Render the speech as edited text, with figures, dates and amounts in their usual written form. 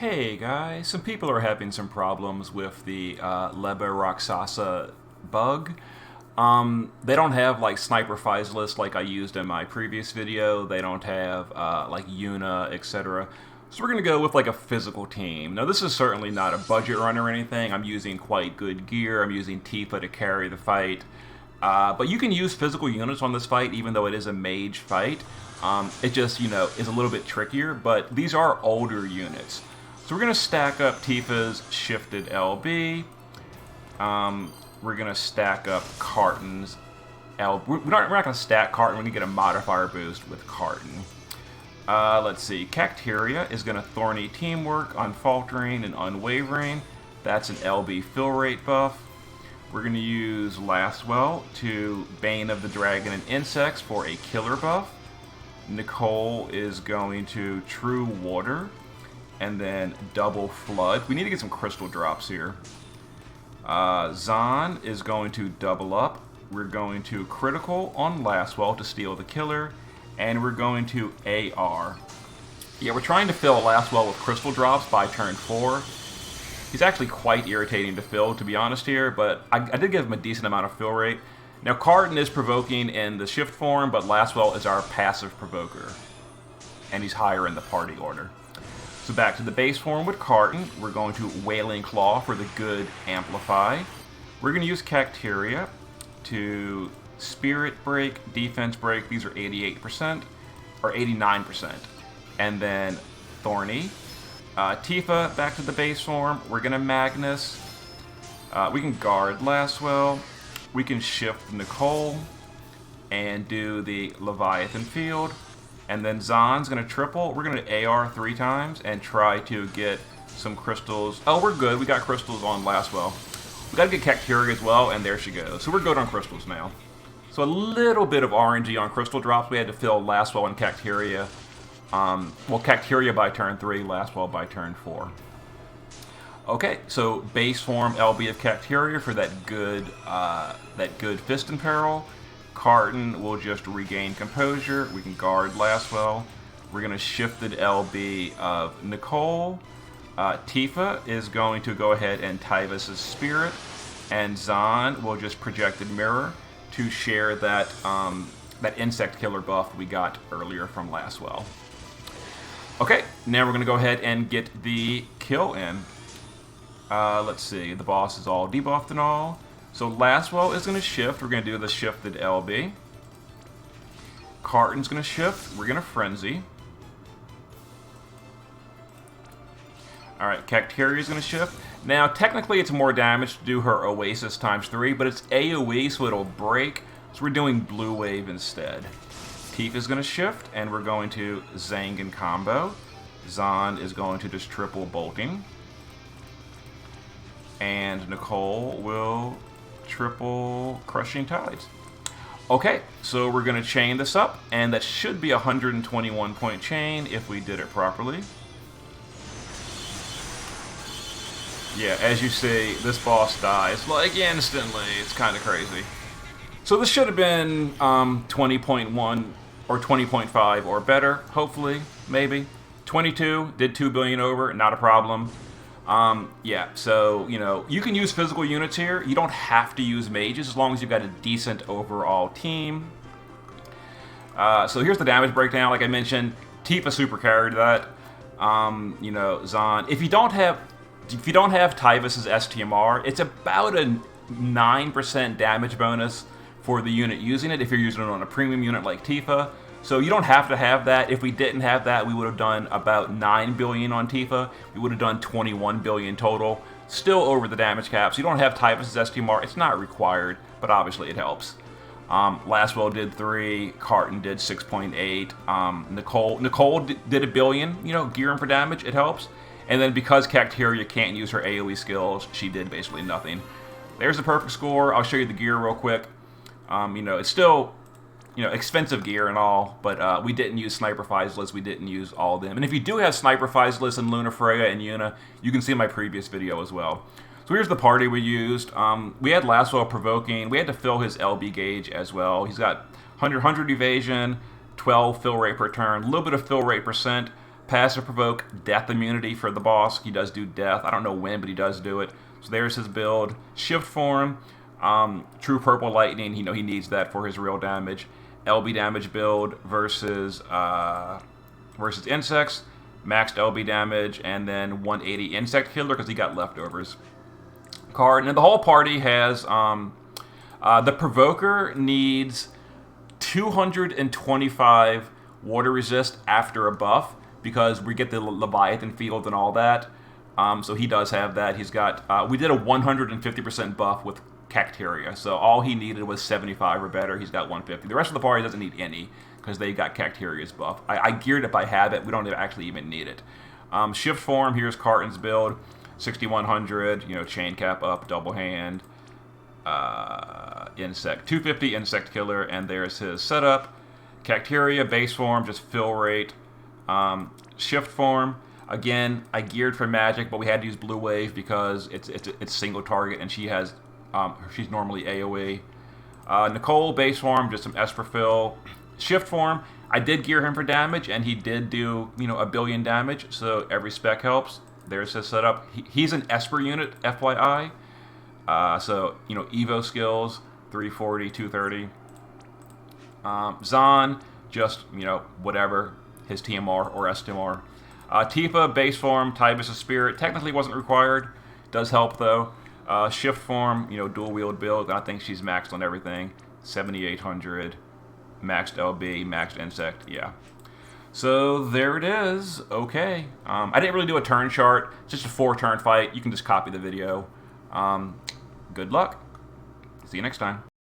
Hey guys, some people are having some problems with the Lebah Raksasa bug. They don't have like sniper Physalis like I used in my previous video. They don't have like Yuna, etc. So we're gonna go with like a physical team. Now this is certainly not a budget run or anything. I'm using quite good gear. I'm using Tifa to carry the fight. But you can use physical units on this fight even though it is a mage fight. It just, is a little bit trickier, but these are older units. So we're going to stack up Tifa's shifted LB. We're going to stack up Carton's L. We're not going to stack Carton. We're going to get a modifier boost with Carton. Let's see. Cacteria is going to Thorny Teamwork, Unfaltering, and Unwavering. That's an LB fill rate buff. We're going to use Lastwell to Bane of the Dragon and Insects for a killer buff. Nicole is going to True Water. And then Double Flood. We need to get some crystal drops here. Zahn is going to double up. We're going to Critical on Lastwell to steal the killer. And we're going to AR. Yeah, we're trying to fill Lastwell with crystal drops by turn 4. He's actually quite irritating to fill, to be honest here, but I did give him a decent amount of fill rate. Now, Carton is provoking in the shift form, but Lastwell is our passive provoker. And he's higher in the party order. So back to the base form with Carton, we're going to Wailing Claw for the good Amplify. We're going to use Cacteria to Spirit Break, Defense Break. These are 88%, or 89%. And then Thorny. Tifa, back to the base form. We're going to Magnus. We can guard Lastwell. We can shift Nicole and do the Leviathan Field. And then Zahn's going to triple. We're going to AR 3 times and try to get some crystals. Oh, we're good. We got crystals on Lastwell. We got to get Cacteria as well, and there she goes. So we're good on crystals now. So a little bit of RNG on crystal drops. We had to fill Lastwell and Cacteria. Well, Cacteria by turn 3, Lastwell by turn 4. Okay, so base form LB of Cacteria for that good Fist in Peril. Carton will just regain composure. We can guard Lastwell. We're going to shifted LB of Nicole. Tifa is going to go ahead and Tyvus' Spirit. And Zahn will just projected Mirror to share that insect killer buff we got earlier from Lastwell. Okay, now we're going to go ahead and get the kill in. Let's see, the boss is all debuffed and all. So Lastwell is going to shift. We're going to do the shifted LB. Carton's going to shift. We're going to Frenzy. Alright, Cacteria is going to shift. Now, technically it's more damage to do her Oasis times 3, but it's AoE, so it'll break. So we're doing Blue Wave instead. Tifa's going to shift, and we're going to Zangan combo. Zahn is going to just triple bolting. And Nicole will triple Crushing Tides. Okay, so we're going to chain this up, and that should be a 121 point chain if we did it properly. Yeah, as you see, this boss dies like instantly. It's kind of crazy. So this should have been 20.1 or 20.5 or better, hopefully, maybe. 22, did 2 billion over, not a problem. Yeah, so, you can use physical units here. You don't have to use mages as long as you've got a decent overall team. So here's the damage breakdown. Like I mentioned, Tifa super carried that. Zahn. If you don't have Tyvus' STMR, it's about a 9% damage bonus for the unit using it if you're using it on a premium unit like Tifa. So you don't have to have that. If we didn't have that, we would have done about 9 billion on Tifa. We would have done 21 billion total. Still over the damage cap. So you don't have Tyvus' STMR. It's not required, but obviously it helps. Lastwell did 3. Carton did 6.8. Nicole did a billion. Gearing for damage. It helps. And then because Cacteria can't use her AoE skills, she did basically nothing. There's the perfect score. I'll show you the gear real quick. It's still, expensive gear and all, but we didn't use Sniper Physalis. We didn't use all of them. And if you do have Sniper Physalis and Luna Freya and Yuna, you can see my previous video as well. So here's the party we used. We had Lastwell provoking. We had to fill his LB gauge as well. He's got 100 evasion, 12 fill rate per turn, a little bit of fill rate percent. passive provoke death immunity for the boss. He does do death. I don't know when, but he does do it. So there's his build. Shift form, true purple lightning. He needs that for his real damage. LB damage build versus insects. Maxed LB damage, and then 180 insect killer because he got leftovers. Card, and then the whole party has the provoker needs 225 water resist after a buff because we get the Leviathan field and all that. So he does have that. He's got we did a 150% buff with Cacteria, so all he needed was 75 or better. He's got 150. The rest of the party doesn't need any because they got Cacteria's buff. I geared it by habit. We don't actually even need it. Shift form, here's Carton's build. 6100, chain cap up, double hand, insect. 250 insect killer, and there's his setup. Cacteria, base form, just fill rate. Shift form, again, I geared for magic, but we had to use blue wave because it's single target, and she has she's normally AoE. Nicole, base form, just some Esper fill. Shift form, I did gear him for damage, and he did do, a billion damage, so every spec helps. There's his setup. He's an Esper unit, FYI. So, Evo skills, 340, 230. Zahn, just, whatever, his TMR or STMR. Tifa, base form, Tybus' spirit, technically wasn't required. Does help, though. Shift form, dual wield build. I think she's maxed on everything. 7800, maxed LB, maxed insect, yeah. So there it is. Okay. I didn't really do a turn chart. It's just a 4-turn fight. You can just copy the video. Good luck. See you next time.